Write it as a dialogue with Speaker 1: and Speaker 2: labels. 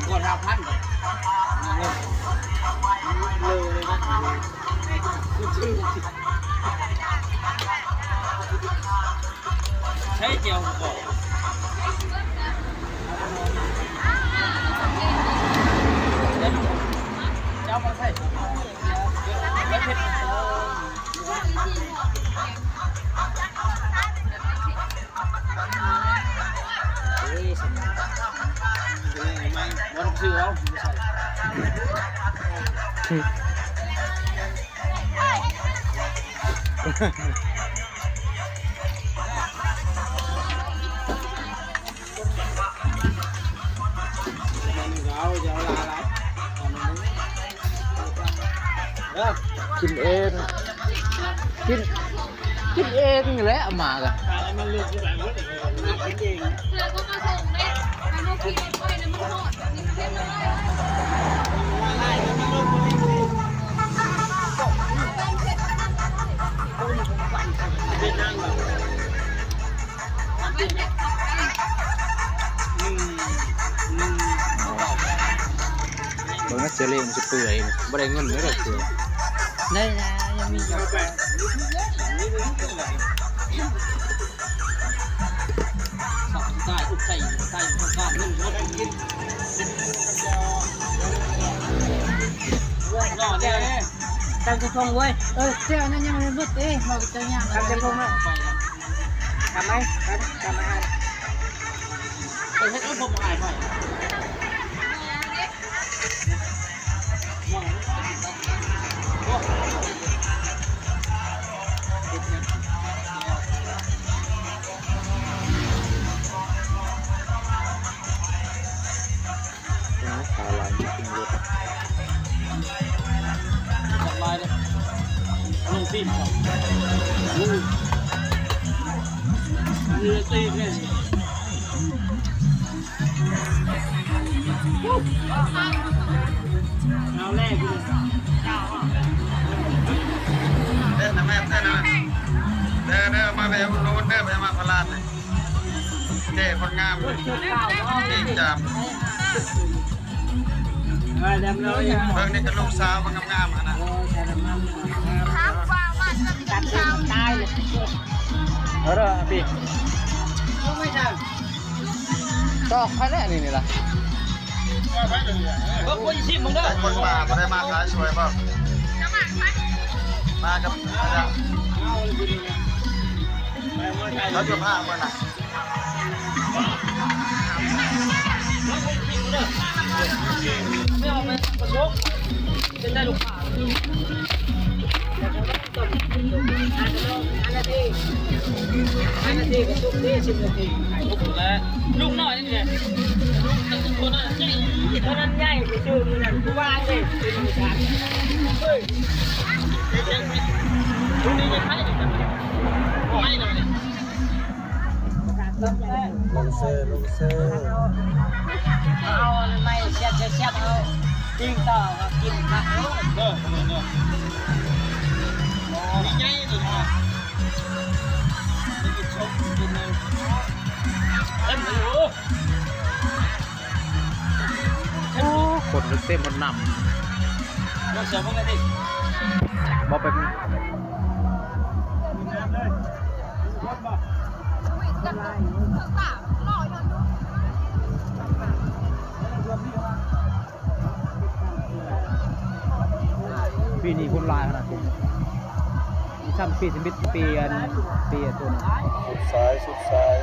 Speaker 1: ก่อน5,000เลยนะใช้เจียวก่อนเจ้ามาใส่แล้วเผ็ดวันชื่อเรากินเองกินเองแหละหมากันมันเลือกที่แบบว่ากินเองเพื่อนก็มาส่งเนี่ยมันโอเคด้วยนะมันโหดนี่เท่เลยบางนักเสียเลี้ยงจะเปื่อยไม่ได้เงินไม่ได้เปื่อยได้นะยังมีอยู่ใต้อุดใต้ข้างๆนึ่งรถกินนอนได้ตามจะพงเว้ยเจ้านั่นยังไม่มืดเอ้บอกเจ้าย่างตามจะพงแล้วทำไหมทำอาหารให้ผมหายหน่อยขาลายกินเยอะจับลายเลยลงตีนครับเรือตีนเนี่ยเอาแรกเลยเดินนะแม่เดินนะเดินมาแบบโน้นเดินไปมาพลานเลยเจ๊คนงามเลยจริงจังเบิ่งนี่ก็ลูกสาวมันงามๆนะทางฟ้ามันจะเป็นสาวตายเลยเอาละพี่ไม่ใช่ก็ใครแน่นี่ล่ะก็คนชิมมึงเด้อคนป่าไม่ได้มาขายสวยป่ะมากับเขาจะพามาน่ะไม่เอาไปประชดจะได้ลูกค้าอันนาทีก็สุกที่10 นาทีขายครบแล้วลูกน้อยนี่ไงลูกคนนั้นใหญ่คนนั้นใหญ่ไปชื่อนี่นั่นผู้ว่าเลยเป็นผู้ชายเฮ้ยลูกนี้จะให้หรือจะไม่เลยลงเซอร์เอาไม่เสียบเอาจริงต่อกินผักเด้อนี่ใหญ่เลยนะนี่กินชมกินเลยเต็มเลยโอ้คนเต็มมันนำเราเสียพวกนี้ดิบอเป็นปีนี้คนลายขนาดนี้ช่างปีสิบปีตัวสุดสาย